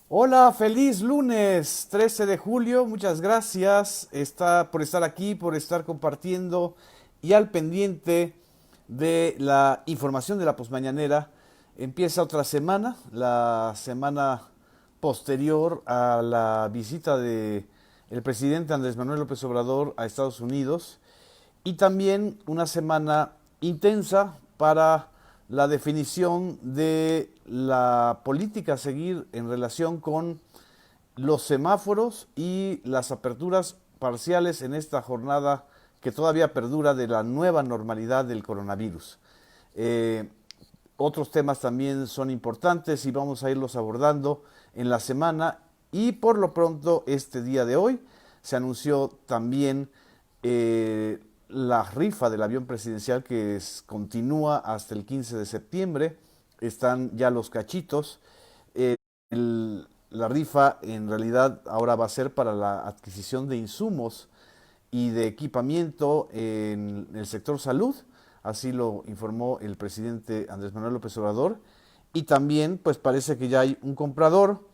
Hola, feliz lunes 13 de julio. Muchas gracias por estar aquí, por estar compartiendo y al pendiente de la información de la posmañanera. Empieza otra semana, la semana posterior a la visita de el presidente Andrés Manuel López Obrador a Estados Unidos y también una semana intensa para la definición de la política a seguir en relación con los semáforos y las aperturas parciales en esta jornada que todavía perdura de la nueva normalidad del coronavirus. Eh, Otros temas también son importantes y vamos a irlos abordando en la semana y por lo pronto este día de hoy se anunció también la rifa del avión presidencial continúa hasta el 15 de septiembre. Están ya los cachitos. La rifa en realidad ahora va a ser para la adquisición de insumos y de equipamiento en el sector salud, así lo informó el presidente Andrés Manuel López Obrador, y también pues parece que ya hay un comprador,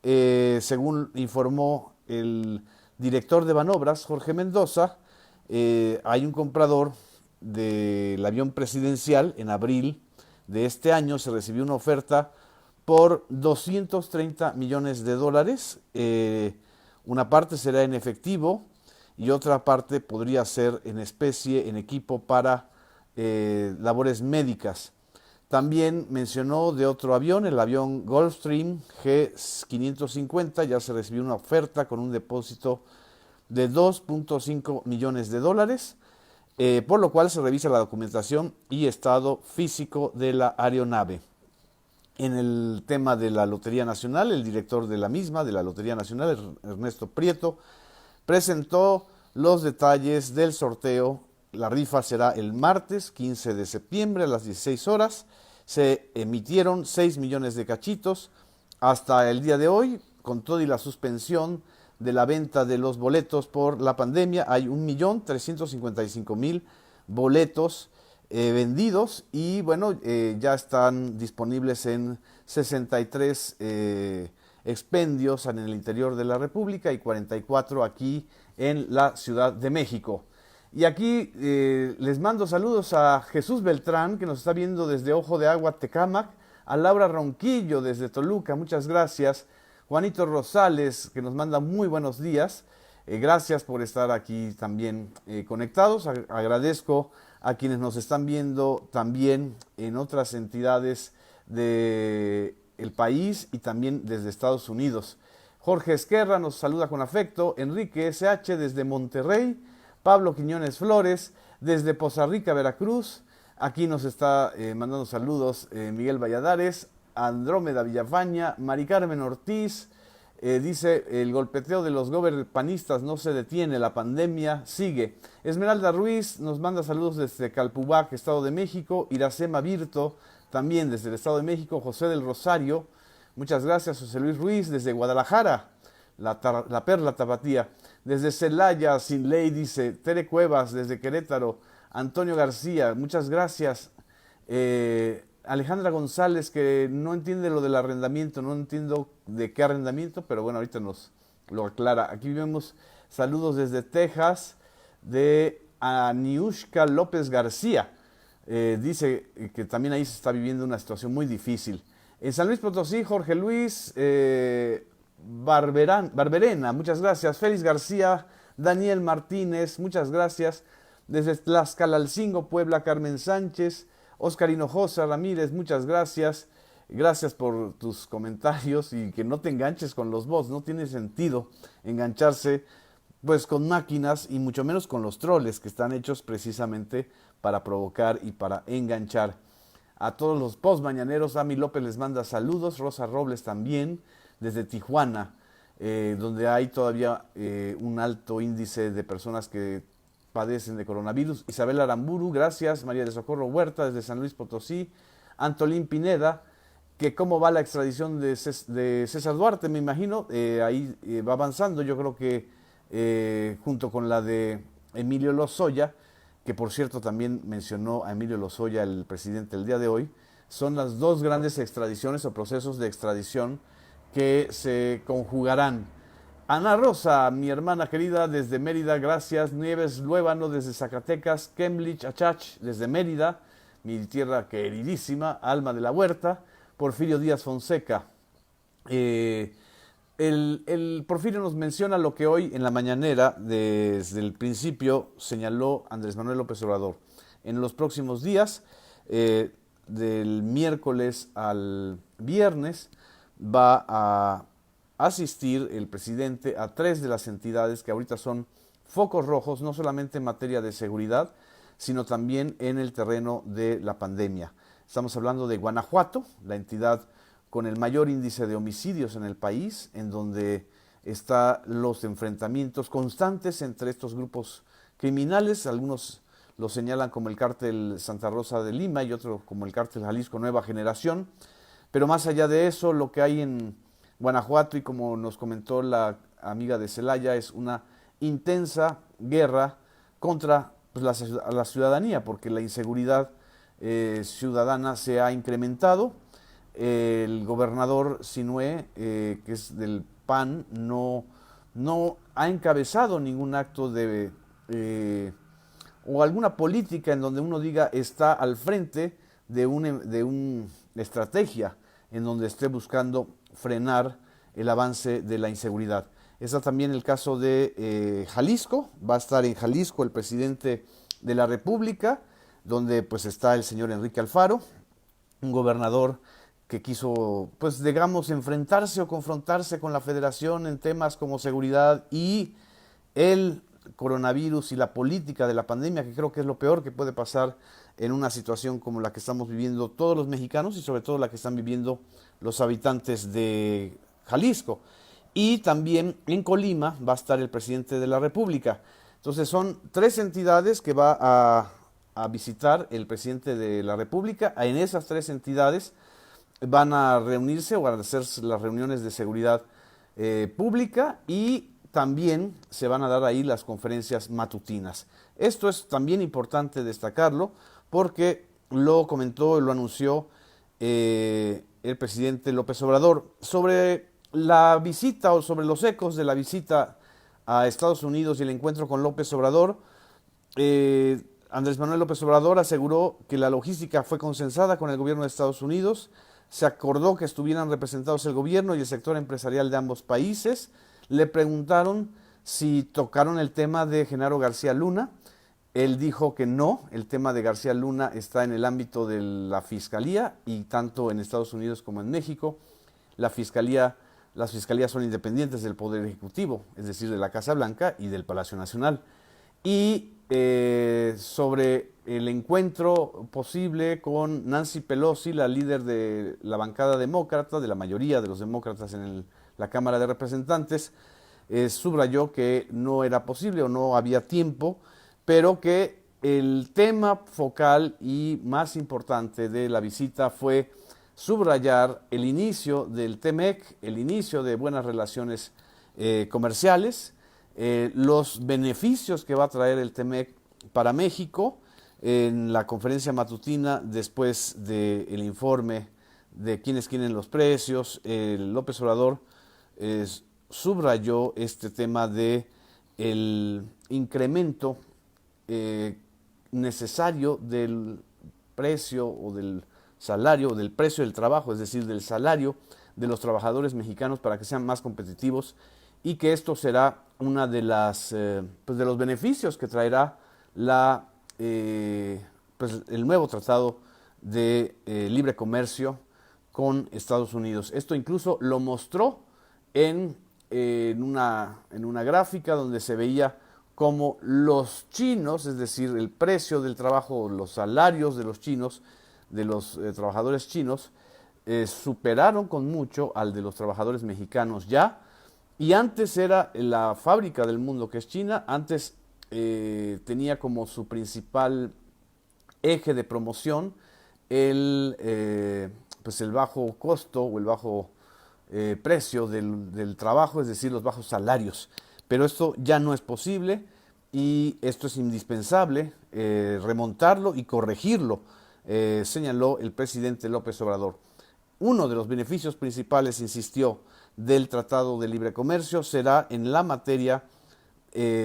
según informó el director de Banobras, Jorge Mendoza, hay un comprador del avión presidencial en abril de este año, se recibió una oferta por 230 millones de dólares. Una parte será en efectivo y otra parte podría ser en especie, en equipo para labores médicas. También mencionó de otro avión, el avión Gulfstream G550, ya se recibió una oferta con un depósito de 2.5 millones de dólares, por lo cual se revisa la documentación y estado físico de la aeronave. En el tema de la Lotería Nacional, el director de la misma, de la Lotería Nacional, Ernesto Prieto, presentó los detalles del sorteo. La rifa será el martes 15 de septiembre a las 16 horas. Se emitieron 6 millones de cachitos. Hasta el día de hoy, con todo y la suspensión de la venta de los boletos por la pandemia, hay 1.355.000 boletos vendidos y bueno, ya están disponibles en 63 expendios en el interior de la República y 44 aquí en la Ciudad de México. Y aquí les mando saludos a Jesús Beltrán, que nos está viendo desde Ojo de Agua, Tecámac, a Laura Ronquillo desde Toluca, muchas gracias. Juanito Rosales, que nos manda muy buenos días. Gracias por estar aquí también conectados. Agradezco a quienes nos están viendo también en otras entidades del país y también desde Estados Unidos. Jorge Esquerra nos saluda con afecto. Enrique SH desde Monterrey. Pablo Quiñones Flores desde Poza Rica, Veracruz. Aquí nos está mandando saludos Miguel Valladares, Andrómeda Villafaña, Mari Carmen Ortiz. Dice, el golpeteo de los panistas no se detiene, la pandemia sigue. Esmeralda Ruiz nos manda saludos desde Calpubac, Estado de México. Iracema Virto, también desde el Estado de México. José del Rosario, muchas gracias. José Luis Ruiz desde Guadalajara, la Perla Tapatía. Desde Celaya, Sin Ley, dice. Tere Cuevas, desde Querétaro. Antonio García, muchas gracias. Alejandra González, que no entiende lo del arrendamiento, no entiendo de qué arrendamiento, pero bueno, ahorita nos lo aclara. Aquí vemos saludos desde Texas de Aniushka López García. Dice que también ahí se está viviendo una situación muy difícil. En San Luis Potosí, Jorge Luis Barberena, muchas gracias. Félix García, Daniel Martínez, muchas gracias. Desde Tlaxcalalcingo, Puebla, Carmen Sánchez. Oscar Hinojosa Ramírez, muchas gracias. Gracias por tus comentarios y que no te enganches con los bots. No tiene sentido engancharse pues con máquinas y mucho menos con los troles que están hechos precisamente para provocar y para enganchar. A todos los post mañaneros, Ami López les manda saludos, Rosa Robles también, desde Tijuana, donde hay todavía un alto índice de personas que padecen de coronavirus. Isabel Aramburu, gracias. María de Socorro Huerta, desde San Luis Potosí. Antolín Pineda, que cómo va la extradición de César Duarte, me imagino. Ahí va avanzando, yo creo que junto con la de Emilio Lozoya, que por cierto también mencionó a Emilio Lozoya el presidente el día de hoy, son las dos grandes extradiciones o procesos de extradición que se conjugarán. Ana Rosa, mi hermana querida desde Mérida, gracias. Nieves Luébano desde Zacatecas. Kemlich Achach desde Mérida, mi tierra queridísima. Alma de la Huerta. Porfirio Díaz Fonseca. El Porfirio nos menciona lo que hoy en la mañanera, desde el principio, señaló Andrés Manuel López Obrador. En los próximos días, del miércoles al viernes, va a asistir el presidente a 3 de las entidades que ahorita son focos rojos, no solamente en materia de seguridad, sino también en el terreno de la pandemia. Estamos hablando de Guanajuato, la entidad con el mayor índice de homicidios en el país, en donde están los enfrentamientos constantes entre estos grupos criminales. Algunos lo señalan como el cártel Santa Rosa de Lima y otros como el cártel Jalisco Nueva Generación. Pero más allá de eso, lo que hay en Guanajuato, y como nos comentó la amiga de Celaya, es una intensa guerra contra la ciudadanía, porque la inseguridad ciudadana se ha incrementado. El gobernador Sinué, que es del PAN, no ha encabezado ningún acto o alguna política en donde uno diga está al frente de una estrategia en donde esté buscando frenar el avance de la inseguridad. Está también el caso de Jalisco. Va a estar en Jalisco el presidente de la República, donde pues está el señor Enrique Alfaro, un gobernador que quiso, pues digamos, enfrentarse o confrontarse con la federación en temas como seguridad y el coronavirus y la política de la pandemia, que creo que es lo peor que puede pasar en una situación como la que estamos viviendo todos los mexicanos y sobre todo la que están viviendo los habitantes de Jalisco. Y también en Colima va a estar el presidente de la República. Entonces son 3 entidades que va a visitar el presidente de la República. En esas 3 entidades van a reunirse o van a hacer las reuniones de seguridad pública, y también se van a dar ahí las conferencias matutinas. Esto es también importante destacarlo porque lo comentó, lo anunció el presidente López Obrador. Sobre la visita o sobre los ecos de la visita a Estados Unidos y el encuentro con López Obrador, Andrés Manuel López Obrador aseguró que la logística fue consensada con el gobierno de Estados Unidos. Se acordó que estuvieran representados el gobierno y el sector empresarial de ambos países. Le preguntaron si tocaron el tema de Genaro García Luna. Él dijo que no, el tema de García Luna está en el ámbito de la Fiscalía, y tanto en Estados Unidos como en México las fiscalías son independientes del Poder Ejecutivo, es decir, de la Casa Blanca y del Palacio Nacional. Y sobre el encuentro posible con Nancy Pelosi, la líder de la bancada demócrata, de la mayoría de los demócratas en la Cámara de Representantes, subrayó que no era posible o no había tiempo, pero que el tema focal y más importante de la visita fue subrayar el inicio del TEMEC, el inicio de buenas relaciones comerciales, los beneficios que va a traer el TEMEC para México. En la conferencia matutina, después del informe de quiénes quieren los precios, López Obrador subrayó este tema de el incremento necesario del precio o del salario, del precio del trabajo, es decir, del salario de los trabajadores mexicanos para que sean más competitivos, y que esto será una de de los beneficios que traerá el nuevo tratado de libre comercio con Estados Unidos. Esto incluso lo mostró en una gráfica donde se veía cómo los chinos, es decir, el precio del trabajo, los salarios de los chinos, de los trabajadores chinos, superaron con mucho al de los trabajadores mexicanos ya. Y antes era la fábrica del mundo, que es China. Antes tenía como su principal eje de promoción el bajo costo o el bajo precio del trabajo, es decir, los bajos salarios. Pero esto ya no es posible, y esto es indispensable remontarlo y corregirlo, señaló el presidente López Obrador. Uno de los beneficios principales, insistió, del Tratado de Libre Comercio será en la materia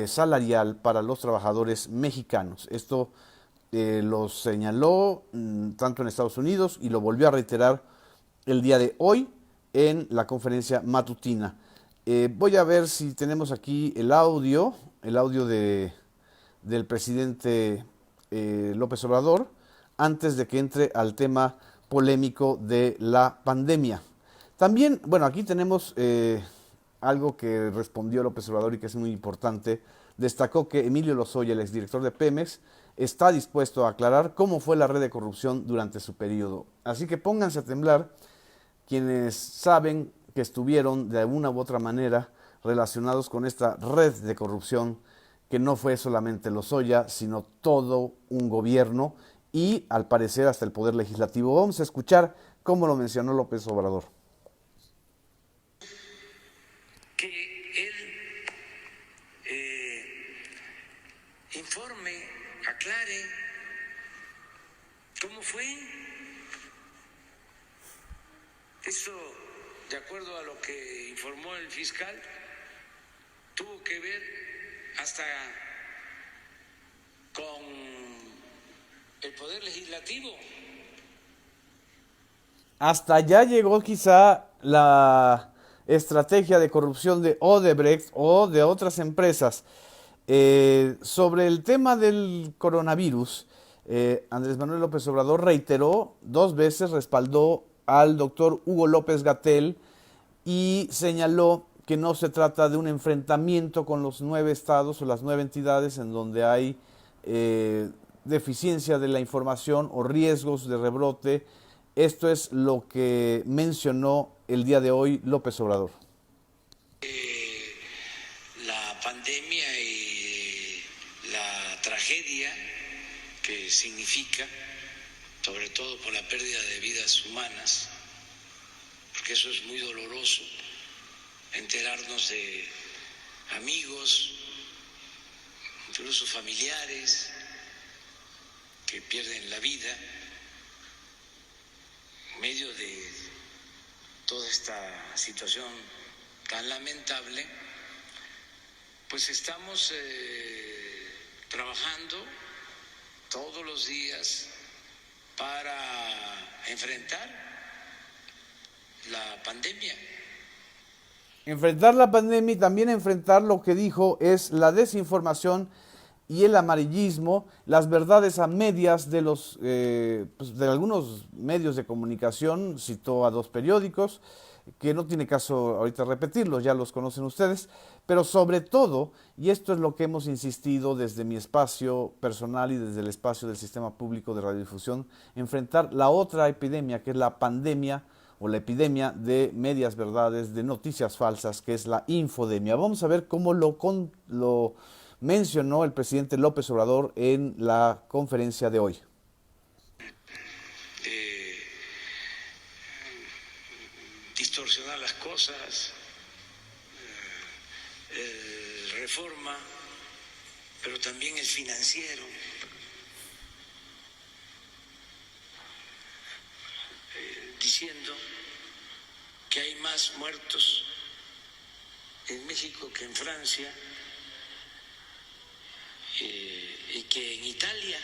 salarial para los trabajadores mexicanos. Esto lo señaló tanto en Estados Unidos y lo volvió a reiterar el día de hoy en la conferencia matutina. Voy a ver si tenemos aquí el audio del presidente López Obrador, antes de que entre al tema polémico de la pandemia. También, bueno, aquí tenemos algo que respondió López Obrador y que es muy importante. Destacó que Emilio Lozoya, el exdirector de Pemex, está dispuesto a aclarar cómo fue la red de corrupción durante su periodo. Así que pónganse a temblar quienes saben que estuvieron de alguna u otra manera relacionados con esta red de corrupción, que no fue solamente Lozoya, sino todo un gobierno y al parecer hasta el Poder Legislativo. Vamos a escuchar cómo lo mencionó López Obrador. Que él informe, aclare cómo fue. Eso, de acuerdo a lo que informó el fiscal, tuvo que ver hasta con el Poder Legislativo. Hasta allá llegó quizá la estrategia de corrupción de Odebrecht o de otras empresas. Sobre el tema del coronavirus, Andrés Manuel López Obrador reiteró 2 veces, respaldó al doctor Hugo López-Gatell y señaló que no se trata de un enfrentamiento con los 9 estados o las 9 entidades en donde hay deficiencia de la información o riesgos de rebrote. Esto es lo que mencionó el día de hoy López Obrador. La pandemia y la tragedia que significa, sobre todo por la pérdida de vidas humanas, porque eso es muy doloroso, enterarnos de amigos, incluso familiares que pierden la vida en medio de toda esta situación tan lamentable. Pues estamos trabajando todos los días para enfrentar la pandemia. Enfrentar la pandemia y también enfrentar lo que dijo es la desinformación y el amarillismo, las verdades a medias de de algunos medios de comunicación. Citó a 2 periódicos, que no tiene caso ahorita repetirlos, ya los conocen ustedes, pero sobre todo, y esto es lo que hemos insistido desde mi espacio personal y desde el espacio del Sistema Público de Radiodifusión, enfrentar la otra epidemia, que es la pandemia o la epidemia de medias verdades, de noticias falsas, que es la infodemia. Vamos a ver cómo lo mencionó el presidente López Obrador en la conferencia de hoy. Distorsionar las cosas, Reforma, pero también el Financiero, diciendo que hay más muertos en México que en Francia y que en Italia.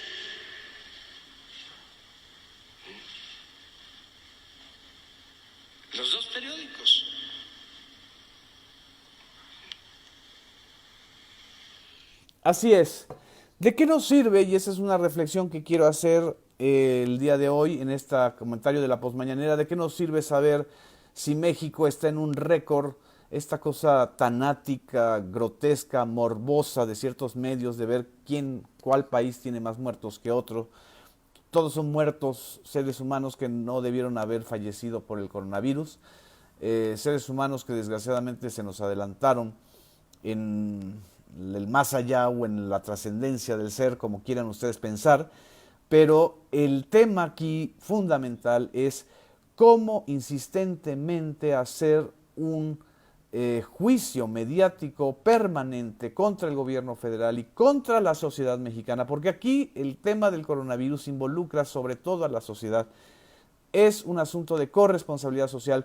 Los 2 periódicos. Así es. ¿De qué nos sirve? Y esa es una reflexión que quiero hacer el día de hoy en este comentario de la posmañanera. ¿De qué nos sirve saber si México está en un récord, esta cosa tanática, grotesca, morbosa de ciertos medios de ver cuál país tiene más muertos que otro? Todos son muertos, seres humanos que no debieron haber fallecido por el coronavirus, seres humanos que desgraciadamente se nos adelantaron en el más allá o en la trascendencia del ser, como quieran ustedes pensar, pero el tema aquí fundamental es cómo insistentemente hacer un juicio mediático permanente contra el gobierno federal y contra la sociedad mexicana, porque aquí el tema del coronavirus involucra sobre todo a la sociedad. Es un asunto de corresponsabilidad social.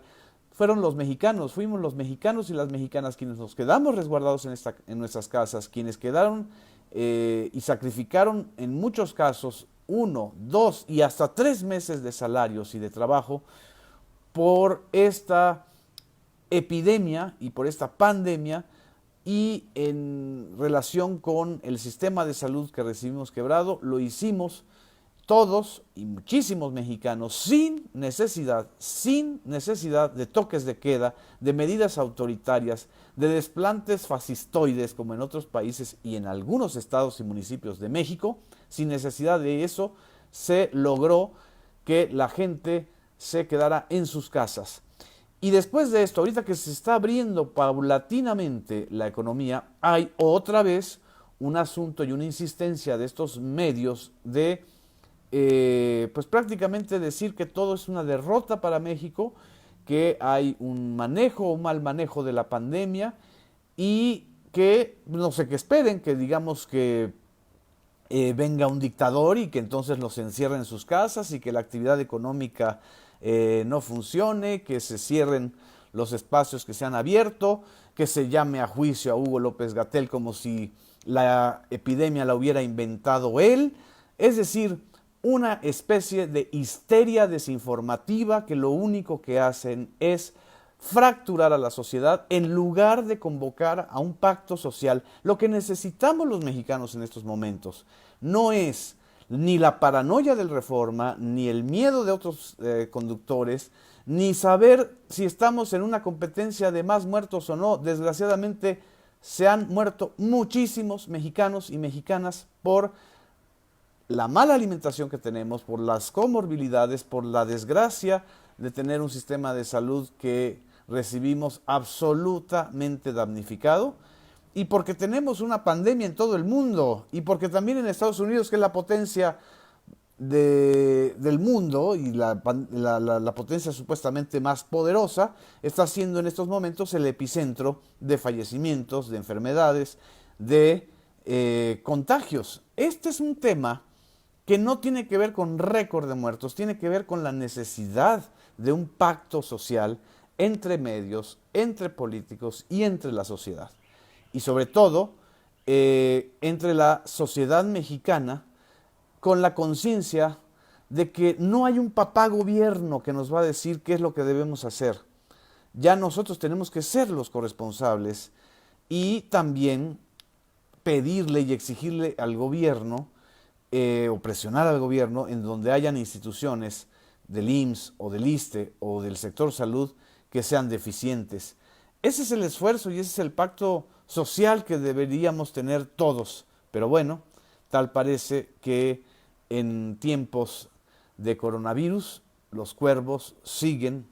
fueron los mexicanos, fuimos los mexicanos y las mexicanas quienes nos quedamos resguardados en nuestras casas, quienes quedaron y sacrificaron en muchos casos 1, 2 y hasta 3 meses de salarios y de trabajo por esta epidemia y por esta pandemia, y en relación con el sistema de salud que recibimos quebrado, lo hicimos todos y muchísimos mexicanos sin necesidad de toques de queda, de medidas autoritarias, de desplantes fascistoides como en otros países y en algunos estados y municipios de México. Sin necesidad de eso se logró que la gente se quedara en sus casas. Y después de esto, ahorita que se está abriendo paulatinamente la economía, hay otra vez un asunto y una insistencia de estos medios de pues prácticamente decir que todo es una derrota para México, que hay un mal manejo de la pandemia y que no sé qué esperen, que digamos que venga un dictador y que entonces los encierren en sus casas y que la actividad económica no funcione, que se cierren los espacios que se han abierto, que se llame a juicio a Hugo López-Gatell como si la epidemia la hubiera inventado él. Es decir, una especie de histeria desinformativa que lo único que hacen es fracturar a la sociedad en lugar de convocar a un pacto social. Lo que necesitamos los mexicanos en estos momentos no es ni la paranoia del Reforma, ni el miedo de otros conductores, ni saber si estamos en una competencia de más muertos o no. Desgraciadamente se han muerto muchísimos mexicanos y mexicanas por la mala alimentación que tenemos, por las comorbilidades, por la desgracia de tener un sistema de salud que recibimos absolutamente damnificado, y porque tenemos una pandemia en todo el mundo, y porque también en Estados Unidos, que es la potencia del mundo y la potencia supuestamente más poderosa, está siendo en estos momentos el epicentro de fallecimientos, de enfermedades, de contagios. Este es un tema que no tiene que ver con récord de muertos, tiene que ver con la necesidad de un pacto social entre medios, entre políticos y entre la sociedad. Y sobre todo, entre la sociedad mexicana, con la conciencia de que no hay un papá gobierno que nos va a decir qué es lo que debemos hacer. Ya nosotros tenemos que ser los corresponsables y también pedirle y exigirle al gobierno o presionar al gobierno en donde hayan instituciones del IMSS o del ISSSTE o del sector salud que sean deficientes. Ese es el esfuerzo y ese es el pacto social que deberíamos tener todos. Pero bueno, tal parece que en tiempos de coronavirus los cuervos siguen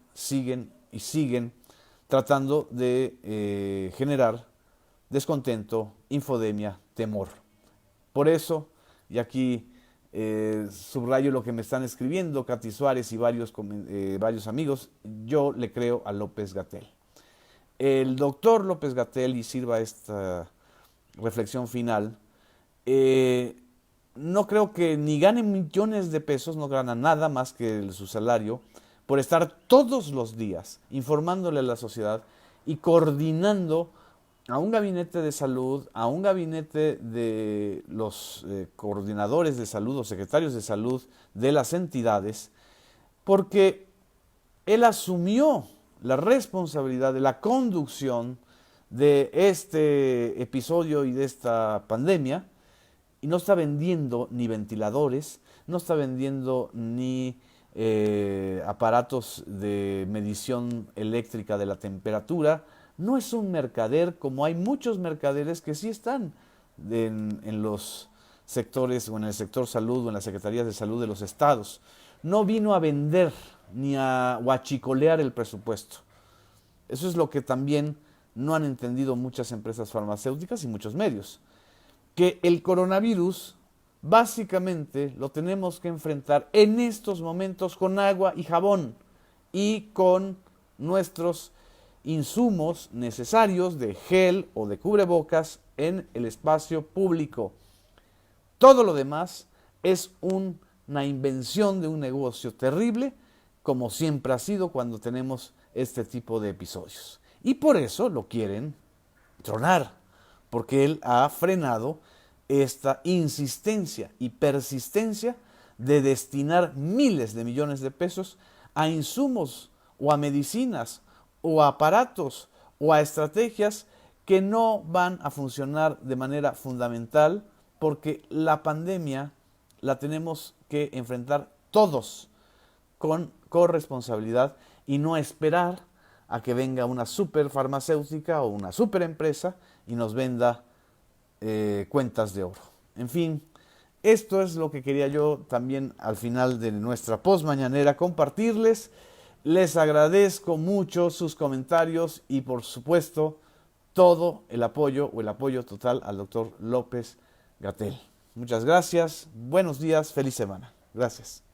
tratando de generar descontento, infodemia, temor. Por eso, y aquí subrayo lo que me están escribiendo Katy Suárez y varios amigos, yo le creo a López-Gatell. El doctor López-Gatell, y sirva esta reflexión final, no creo que ni gane millones de pesos, no gana nada más que su salario, por estar todos los días informándole a la sociedad y coordinando a un gabinete de salud, a un gabinete de los coordinadores de salud o secretarios de salud de las entidades, porque él asumió la responsabilidad de la conducción de este episodio y de esta pandemia, y no está vendiendo ni ventiladores, no está vendiendo ni aparatos de medición eléctrica de la temperatura. No es un mercader como hay muchos mercaderes que sí están en los sectores o en el sector salud o en las secretarías de salud de los estados. No vino a vender ni a huachicolear el presupuesto. Eso es lo que también no han entendido muchas empresas farmacéuticas y muchos medios. Que el coronavirus básicamente lo tenemos que enfrentar en estos momentos con agua y jabón y con nuestros insumos necesarios de gel o de cubrebocas en el espacio público. Todo lo demás es una invención de un negocio terrible, como siempre ha sido cuando tenemos este tipo de episodios. Y por eso lo quieren tronar, porque él ha frenado esta insistencia y persistencia de destinar miles de millones de pesos a insumos o a medicinas o a aparatos o a estrategias que no van a funcionar de manera fundamental, porque la pandemia la tenemos que enfrentar todos con corresponsabilidad y no esperar a que venga una super farmacéutica o una super empresa y nos venda cuentas de oro. En fin, esto es lo que quería yo también al final de nuestra postmañanera compartirles. Les agradezco mucho sus comentarios y por supuesto todo el apoyo o el apoyo total al doctor López-Gatell. Muchas gracias, buenos días, feliz semana. Gracias.